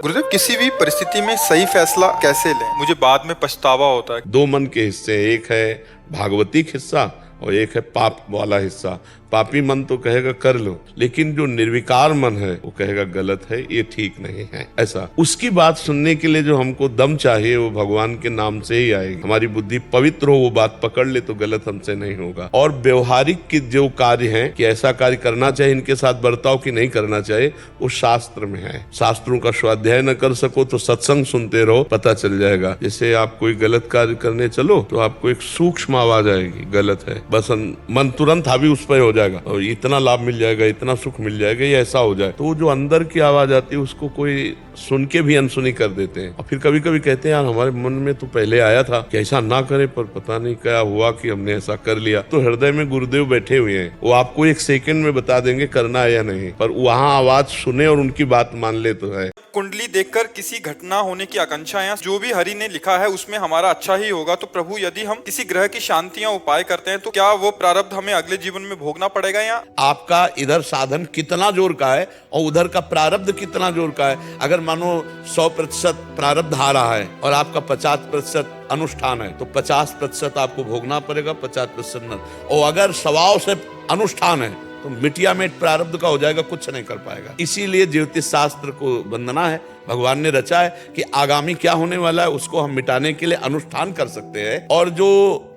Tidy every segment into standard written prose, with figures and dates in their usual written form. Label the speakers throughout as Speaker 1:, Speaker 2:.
Speaker 1: गुरुदेव, किसी भी परिस्थिति में सही फैसला कैसे लें? मुझे बाद में पछतावा होता है।
Speaker 2: दो मन के हिस्से, एक है भागवतिक हिस्सा और एक है पाप वाला हिस्सा। पापी मन तो कहेगा कर लो, लेकिन जो निर्विकार मन है वो कहेगा गलत है, ये ठीक नहीं है। ऐसा उसकी बात सुनने के लिए जो हमको दम चाहिए वो भगवान के नाम से ही आएगी। हमारी बुद्धि पवित्र हो, वो बात पकड़ ले तो गलत हमसे नहीं होगा। और व्यवहारिक के जो कार्य हैं कि ऐसा कार्य करना चाहिए, इनके साथ बर्ताव की नहीं करना चाहिए, वो शास्त्र में है। शास्त्रों का स्वाध्याय न कर सको तो सत्संग सुनते रहो, पता चल जाएगा। जैसे आप कोई गलत कार्य करने चलो तो आपको एक सूक्ष्म आवाज आएगी, गलत है, बस मन तुरंत हावी उस पर हो जाएगा और इतना लाभ मिल जाएगा, इतना सुख मिल जाएगा, ये ऐसा हो जाए। तो वो जो अंदर की आवाज आती है उसको कोई सुन के भी अनसुनी कर देते हैं। और फिर कभी कभी कहते हैं यार हमारे मन में तो पहले आया था कि ऐसा ना करें, पर पता नहीं क्या हुआ कि हमने ऐसा कर लिया। तो हृदय में गुरुदेव बैठे हुए हैं, वो आपको एक सेकंड में बता देंगे करना है या नहीं, पर वहाँ आवाज सुने और उनकी बात मान ले तो है।
Speaker 1: कुंडली देखकर किसी घटना होने की आकांक्षा या जो भी हरि ने लिखा है उसमें हमारा अच्छा ही होगा, तो प्रभु यदि हम किसी ग्रह की शांतियां उपाय करते हैं तो क्या वो प्रारब्ध हमें अगले जीवन में भोगना पड़ेगा? या
Speaker 2: आपका इधर साधन कितना जोर का है और उधर का प्रारब्ध कितना जोर का है। अगर मानो 100% प्रारब्ध आ रहा है और आपका 50% अनुष्ठान है तो 50% आपको भोगना पड़ेगा, 50% न। और अगर स्वभाव से अनुष्ठान है तो मिटिया मिट प्रारब्ध का हो जाएगा, कुछ नहीं कर पाएगा। इसीलिए ज्योतिष शास्त्र को वंदना है, भगवान ने रचा है कि आगामी क्या होने वाला है उसको हम मिटाने के लिए अनुष्ठान कर सकते हैं, और जो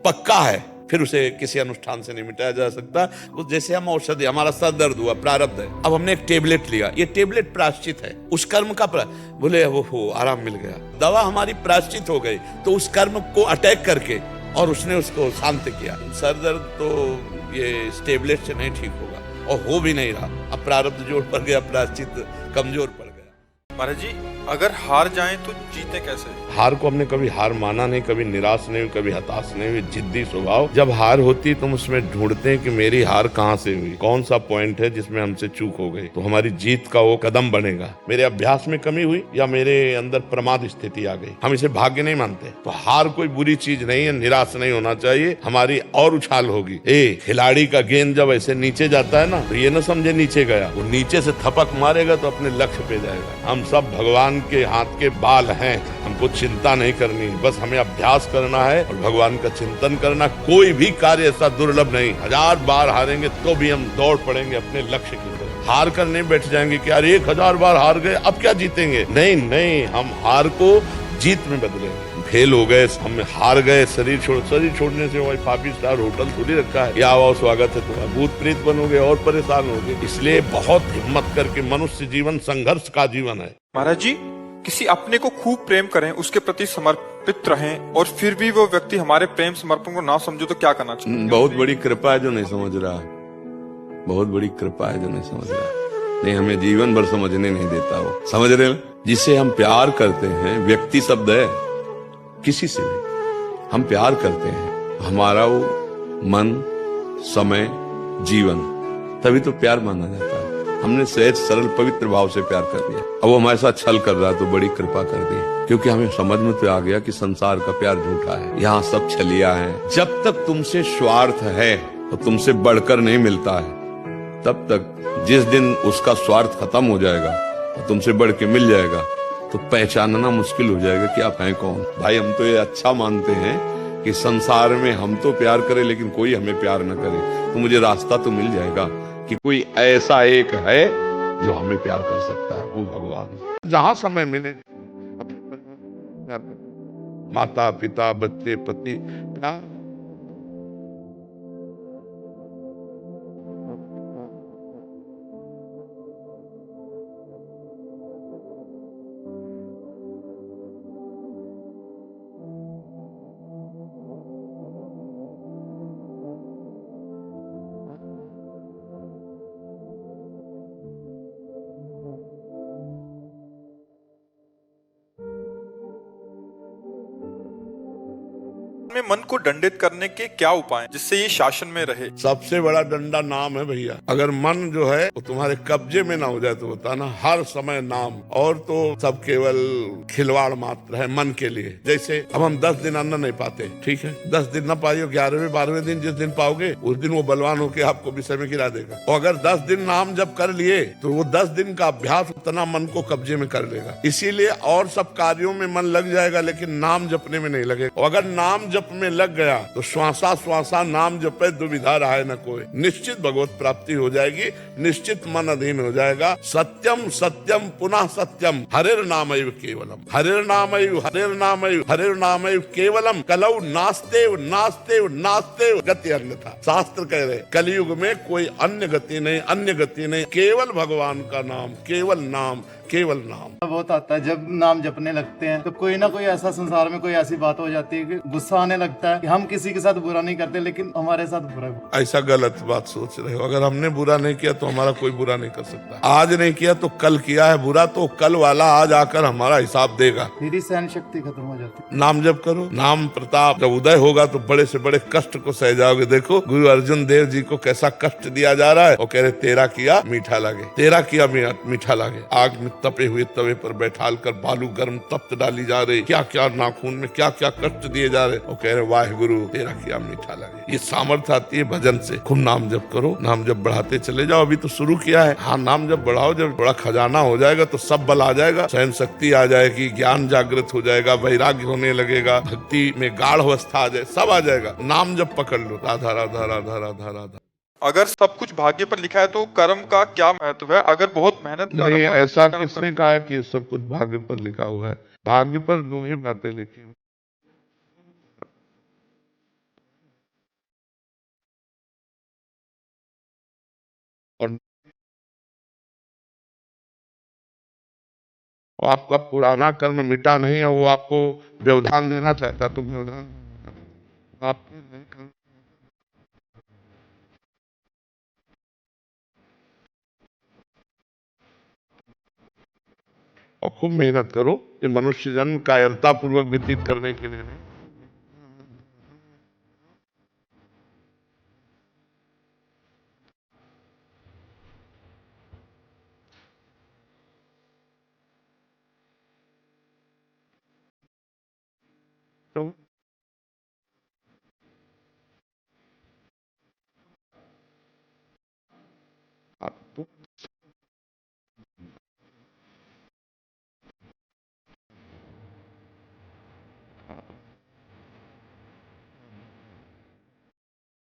Speaker 2: पक्का है फिर उसे किसी अनुष्ठान से नहीं मिटाया जा सकता। उस जैसे हम औषधि, हमारा सर दर्द हुआ, प्रारब्ध है, अब हमने एक टेबलेट लिया, ये टेबलेट प्रायश्चित है उस कर्म का। बोले वो हो आराम मिल गया, दवा हमारी प्रायश्चित हो गई, तो उस कर्म को अटैक करके और उसने उसको शांत किया। सर दर्द तो ये इस टेबलेट से नहीं ठीक होगा और हो भी नहीं रहा। अब प्रारब्ध जोर पड़ गया, प्रायश्चित कमजोर पड़ गया।
Speaker 1: महाराज जी, अगर हार जाएं तो जीते कैसे?
Speaker 2: हार को हमने कभी हार माना नहीं, कभी निराश नहीं हुई, कभी हताश नहीं हुई, जिद्दी स्वभाव। जब हार होती तो हम उसमें ढूंढते हैं कि मेरी हार कहाँ से हुई, कौन सा पॉइंट है जिसमें हमसे चूक हो गई, तो हमारी जीत का वो कदम बनेगा। मेरे अभ्यास में कमी हुई या मेरे अंदर प्रमाद स्थिति आ गई, हम इसे भाग्य नहीं मानते। तो हार कोई बुरी चीज नहीं है, निराश नहीं होना चाहिए, हमारी और उछाल होगी। खिलाड़ी का गेंद जब ऐसे नीचे जाता है ना, तो ये ना समझे नीचे गया, वो नीचे से थपक मारेगा तो अपने लक्ष्य पे जाएगा। हम सब भगवान के हाथ के बाल हैं, हमको चिंता नहीं करनी, बस हमें अभ्यास करना है और भगवान का चिंतन करना। कोई भी कार्य ऐसा दुर्लभ नहीं, 1000 बार हारेंगे तो भी हम दौड़ पड़ेंगे अपने लक्ष्य की तरफ। हार कर नहीं बैठ जाएंगे कि यार 1000 बार हार गए अब क्या जीतेंगे, नहीं नहीं, हम हार को जीत में बदलेंगे। फेल हो गए, हम हार गए, शरीर छोड़ने से वही 5 स्टार होटल थोड़ी रखा है, या आओ स्वागत है तुम्हारा, भूत प्रेत बनोगे और परेशान होगे। इसलिए बहुत हिम्मत करके, मनुष्य जीवन संघर्ष का जीवन है।
Speaker 1: महाराज जी, किसी अपने को खूब प्रेम करें, उसके प्रति समर्पित रहें और फिर भी वो व्यक्ति हमारे प्रेम समर्पण को ना समझो तो क्या करना चाहिए?
Speaker 2: बहुत बड़ी कृपा है जो नहीं समझ रहा, बहुत बड़ी कृपा है जो नहीं समझ रहा। नहीं, हमें जीवन भर समझने नहीं देता वो, समझ रहे हो? जिसे हम प्यार करते हैं, व्यक्ति शब्द है, किसी से भी हम प्यार करते हैं, हमारा वो मन, समय, जीवन, तभी तो प्यार माना जाता है। हमने सहज सरल पवित्र भाव से प्यार कर दिया, अब वो हमारे साथ छल कर रहा है तो बड़ी कृपा कर दी, क्योंकि हमें समझ में तो आ गया कि संसार का प्यार झूठा है, यहाँ सब छलिया है। जब तक तुमसे स्वार्थ है और तुमसे बढ़कर नहीं मिलता है, तब तक जिस दिन उसका स्वार्थ खत्म हो जाएगा और तुमसे बढ़ के मिल जाएगा तो पहचानना मुश्किल हो जाएगा कि आप हैं कौन। भाई, हम तो ये अच्छा मानते हैं कि संसार में हम तो प्यार करें लेकिन कोई हमें प्यार न करे, तो मुझे रास्ता तो मिल जाएगा कि कोई ऐसा एक है जो हमें प्यार कर सकता है, वो भगवान। जहां समय मिले, माता पिता बच्चे पति प्यार।
Speaker 1: में मन को दंडित करने के क्या उपाय हैं, जिससे ये शासन में रहे?
Speaker 2: सबसे बड़ा डंडा नाम है भैया। अगर मन जो है वो तुम्हारे कब्जे में ना हो जाए तो होता ना हर समय नाम, और तो सब केवल खिलवाड़ मात्र है मन के लिए। जैसे अब हम 10 दिन अन्न नहीं पाते, ठीक है, 10 दिन ना पाइयो, 11वें 12वें दिन जिस दिन पाओगे उस दिन वो बलवान होके आपको विषय में गिरा देगा। और अगर 10 दिन नाम जब कर लिए तो वो 10 दिन का अभ्यास उतना मन को कब्जे में कर लेगा। इसीलिए और सब कार्यों में मन लग जाएगा लेकिन नाम जपने में नहीं लगेगा। और अगर नाम जप में लग गया तो श्वासा श्वासा नाम जपे दुविधा रहे न कोई, निश्चित भगवत प्राप्ति हो जाएगी, निश्चित मन अधीन हो जाएगा। सत्यम सत्यम पुनः सत्यम हरिर नामैव केवलम, हरिर नामैव हरिर नामैव हरिर नामैव केवलम, कलौ नास्तेव नास्तेव नास्तेव गति अन्यथा। शास्त्र कह रहे कलयुग में कोई अन्य गति नहीं, अन्य गति नहीं, केवल भगवान का नाम, केवल नाम, केवल नाम।
Speaker 3: बहुत आता है जब नाम जपने लगते हैं तो कोई ना कोई ऐसा संसार में कोई ऐसी बात हो जाती है कि गुस्सा आने लगता है कि हम किसी के साथ बुरा नहीं करते लेकिन हमारे साथ बुरा है।
Speaker 2: ऐसा गलत बात सोच रहे हो। अगर हमने बुरा नहीं किया तो हमारा कोई बुरा नहीं कर सकता। आज नहीं किया तो कल किया है बुरा, तो कल वाला आज आकर हमारा हिसाब देगा।
Speaker 3: मेरी सहन शक्ति खत्म हो जाती है।
Speaker 2: नाम जप करो, नाम प्रताप जब उदय होगा तो बड़े से बड़े कष्ट को सह जाओगे। देखो गुरु अर्जुन देव जी को कैसा कष्ट दिया जा रहा है और कह रहे तेरा किया मीठा लगे, तेरा किया मीठा लगे। आग में तपे हुए तवे पर बैठाल कर बालू गर्म तप्त डाली जा रही, क्या क्या नाखून में क्या क्या कष्ट दिए जा रहे और कह रहे वाहे गुरु तेरा किया मीठा लगे। ये सामर्थ्य आती है भजन से। खूब नाम जप करो, नाम जप बढ़ाते चले जाओ। अभी तो शुरू किया है, हाँ नाम जप बढ़ाओ, जब बड़ा खजाना हो जाएगा तो सब बल आ जाएगा, सहन शक्ति आ जाएगी, ज्ञान जागृत हो जाएगा, वैराग्य होने लगेगा, भक्ति में गाढ़ अवस्था आ जाए, सब आ जाएगा। नाम जप पकड़ लो, राधा राधा राधा राधा राधा।
Speaker 1: अगर सब कुछ भाग्य पर लिखा है तो कर्म का क्या महत्व है? अगर बहुत मेहनत
Speaker 2: नहीं, ऐसा किसने कहा है कि सब कुछ भाग्य पर लिखा हुआ है? भाग्य पर दो ही बातें लिखी हुई, और आपका पुराना कर्म मिटा नहीं है, वो आपको व्यवधान देना चाहता तो व्यवधान आप नहीं कर। और खूब मेहनत करो, ये मनुष्य जन्म कायरता पूर्वक व्यतीत करने के लिए नहीं। तो आपको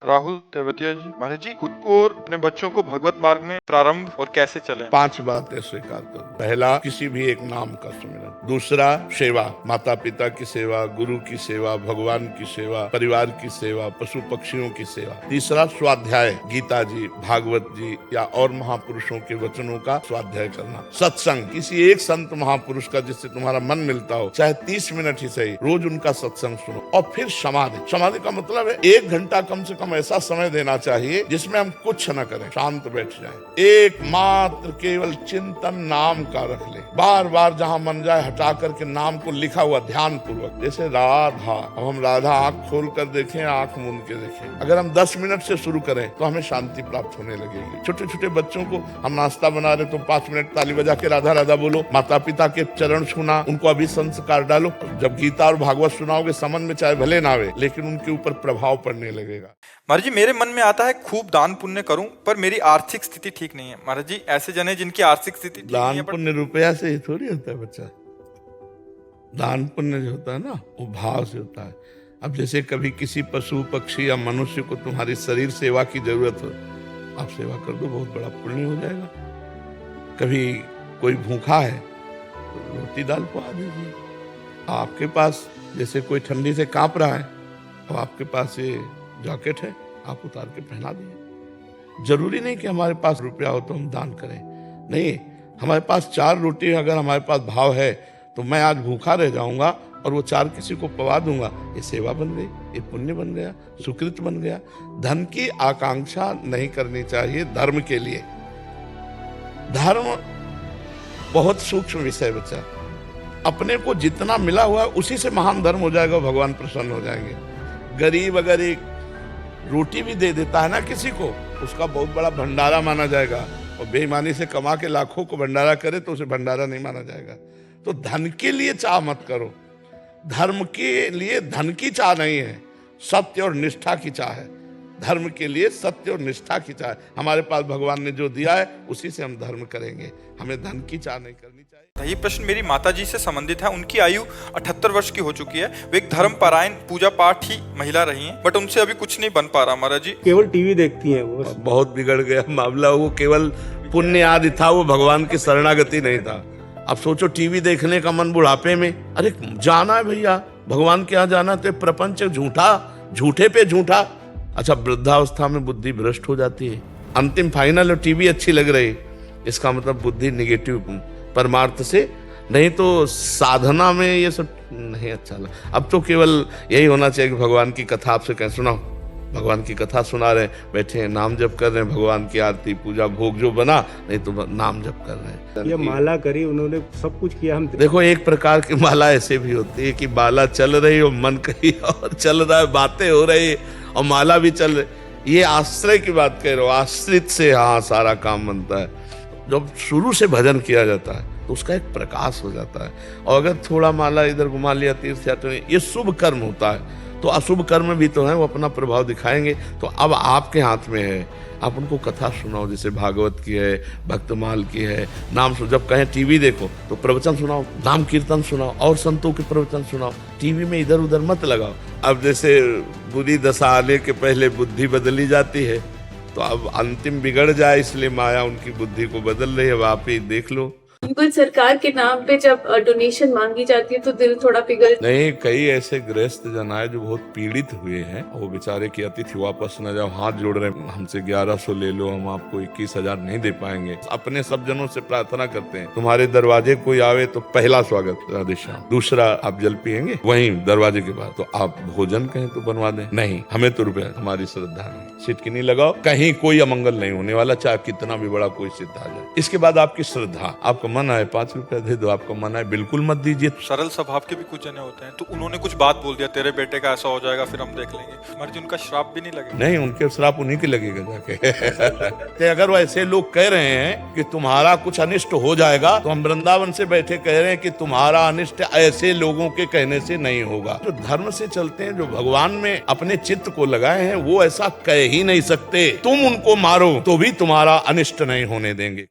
Speaker 1: राहुल तेवतिया जी, महाराज जी खुद को और अपने बच्चों को भगवत मार्ग में प्रारंभ और कैसे चले?
Speaker 2: 5 बातें स्वीकार करो। पहला, किसी भी एक नाम का सुमिरन। दूसरा, सेवा, माता पिता की सेवा, गुरु की सेवा, भगवान की सेवा, परिवार की सेवा, पशु पक्षियों की सेवा। तीसरा, स्वाध्याय, गीता जी, भागवत जी या और महापुरुषों के वचनों का स्वाध्याय करना। सत्संग, किसी एक संत महापुरुष का जिससे तुम्हारा मन मिलता हो, चाहे 30 मिनट ही सही, रोज उनका सत्संग सुनो। और फिर समाधि। समाधि का मतलब है 1 घंटा कम से कम ऐसा समय देना चाहिए जिसमें हम कुछ न करें, शांत बैठ जाएं। एकमात्र केवल चिंतन नाम का रख ले, बार बार जहां मन जाए हटा करके नाम को लिखा हुआ ध्यान पूर्वक। जैसे राधा, अब हम राधा आंख खोल कर देखें, आंख मूंद के देखें। अगर हम 10 मिनट से शुरू करें तो हमें शांति प्राप्त होने लगेगी। छोटे छोटे बच्चों को हम नाश्ता बना रहे तो 5 मिनट ताली बजा के राधा राधा बोलो। माता पिता के चरण छूना, उनको अभी संस्कार डालो। जब गीता और भागवत सुनाओगे, समझ में चाहे भले ना आवे लेकिन उनके ऊपर प्रभाव पड़ने लगेगा।
Speaker 1: महाराज जी, मेरे मन में आता है खूब दान पुण्य करूं, पर मेरी आर्थिक स्थिति ठीक नहीं है। महाराज जी, ऐसे जन है जिनकी आर्थिक स्थिति ठीक नहीं
Speaker 2: दान
Speaker 1: है पर...
Speaker 2: पुण्य रुपया से ही थोड़ी होता है बच्चा। दान पुण्य जो होता है ना, वो भाव से होता है। अब जैसे कभी किसी पशु पक्षी या मनुष्य को तुम्हारी शरीर सेवा की जरूरत हो, आप सेवा कर दो, बहुत बड़ा पुण्य हो जाएगा। कभी कोई भूखा है तो रोटी दाल पका दीजिए। आपके पास जैसे कोई ठंडी से कांप रहा है और आपके पास ये जैकेट है, आप उतार के पहना दिए। जरूरी नहीं कि हमारे पास रुपया हो तो हम दान करें, नहीं। हमारे पास 4 रोटी अगर हमारे पास भाव है तो मैं आज भूखा रह जाऊंगा और वो 4 किसी को पवा दूंगा, ये सेवा बन गई, ये पुण्य बन गया, सुकृत बन गया। धन की आकांक्षा नहीं करनी चाहिए धर्म के लिए। धर्म बहुत सूक्ष्म विषय बच्चा। अपने को जितना मिला हुआ है उसी से महान धर्म हो जाएगा, भगवान प्रसन्न हो जाएंगे। गरीब अगर एक रोटी भी दे देता है ना किसी को, उसका बहुत बड़ा भंडारा माना जाएगा। और बेईमानी से कमा के लाखों को भंडारा करे तो उसे भंडारा नहीं माना जाएगा। तो धन के लिए चाह मत करो, धर्म के लिए धन की चाह नहीं है, सत्य और निष्ठा की चाह है। धर्म के लिए सत्य और निष्ठा की चाह है। हमारे पास भगवान ने जो दिया है उसी से हम धर्म करेंगे, हमें धन की चाह नहीं करनी चाहिए।
Speaker 1: ये प्रश्न मेरी माताजी से संबंधित है। उनकी आयु 78 वर्ष की हो चुकी है। वे एक धर्मपरायण पूजा पाठ ही महिला रही हैं, बट उनसे अभी कुछ नहीं बन पा रहा महाराज जी।
Speaker 4: केवल टीवी देखती हैं वो।
Speaker 2: बहुत बिगड़ गया मामला। वो केवल पुण्य आदि था, वो भगवान की शरणागति नहीं था। अब सोचो टीवी देखने का मन बुढ़ापे में, अरे जाना है भैया भगवान के यहाँ जाना, तो प्रपंच झूठा, झूठे पे झूठा। अच्छा, वृद्धावस्था में बुद्धि भ्रष्ट हो जाती है। अंतिम फाइनल और टीवी अच्छी लग रही, इसका मतलब बुद्धि निगेटिव परमार्थ से, नहीं तो साधना में ये सब नहीं अच्छा लगा। अब तो केवल यही होना चाहिए कि भगवान की कथा आपसे कहीं सुनाओ, भगवान की कथा सुना रहे, बैठे हैं नाम जप कर रहे हैं, भगवान की आरती पूजा भोग जो बना, नहीं तो नाम जप कर रहे हैं।
Speaker 4: ये माला करी उन्होंने, सब कुछ किया। हम
Speaker 2: देखो, एक प्रकार की माला ऐसे भी होती है कि माला चल रही और मन कहीं और चल रहा है, बातें हो रही और माला भी चल रही। ये आश्रय की बात कह रहे हो, आश्रित से हाँ सारा काम बनता है। जब शुरू से भजन किया जाता है तो उसका एक प्रकाश हो जाता है। और अगर थोड़ा माला इधर घुमा लिया, तीर्थ यात्रा, ये शुभ कर्म होता है, तो अशुभ कर्म भी तो है, वो अपना प्रभाव दिखाएंगे। तो अब आपके हाथ में है, आप उनको कथा सुनाओ, जैसे भागवत की है, भक्तमाल की है, नाम सुनो। जब कहें टीवी देखो तो प्रवचन सुनाओ, नाम कीर्तन सुनाओ और संतों के प्रवचन सुनाओ। टीवी में इधर उधर मत लगाओ। अब जैसे बुरी दशा आने के पहले बुद्धि बदली जाती है, तो अब अंतिम बिगड़ जाए इसलिए माया उनकी बुद्धि को बदल रही है। अब आप ही देख लो।
Speaker 5: बिल्कुल, सरकार के नाम पे जब डोनेशन मांगी जाती है तो दिल थोड़ा पिघल।
Speaker 2: नहीं, कई ऐसे गृहस्थ जन आए जो बहुत पीड़ित हुए हैं, वो बेचारे की अतिथि वापस न जाओ, हाथ जोड़ रहे हैं, हमसे 1100 ले लो, हम आपको 21,000 नहीं दे पाएंगे। अपने सब जनों से प्रार्थना करते हैं, तुम्हारे दरवाजे कोई आवे तो पहला स्वागत राधे श्याम, दूसरा आप जल पियेंगे वहीं दरवाजे के बाद, तो आप भोजन कहें तो बनवा दें, नहीं हमें तो रुपया, हमारी श्रद्धा नहीं। सिटकी नहीं लगाओ, कहीं कोई अमंगल नहीं होने वाला, चाहे कितना भी बड़ा कोई सिद्ध आ जाए। इसके बाद आपकी श्रद्धा, आपका मन आए 5 रुपया दे दो, आपका मन आए बिल्कुल मत दीजिए।
Speaker 1: सरल स्वभाव के भी कुछ जने होते हैं, तो उन्होंने कुछ बात बोल दिया, तेरे बेटे का ऐसा हो जाएगा, फिर हम देख लेंगे। हमारे जी उनका श्राप भी नहीं लगेगा।
Speaker 2: नहीं, उनके श्राप उन्हीं के लगेगा जाके। अगर वो ऐसे लोग कह रहे हैं कि तुम्हारा कुछ अनिष्ट हो जाएगा, तो हम वृंदावन से बैठे कह रहे हैं कि तुम्हारा अनिष्ट ऐसे लोगों के कहने से नहीं होगा। जो धर्म से चलते हैं, जो भगवान में अपने चित्त को लगाए हैं, वो ऐसा कह ही नहीं सकते। तुम उनको मारो तो भी तुम्हारा अनिष्ट नहीं होने देंगे।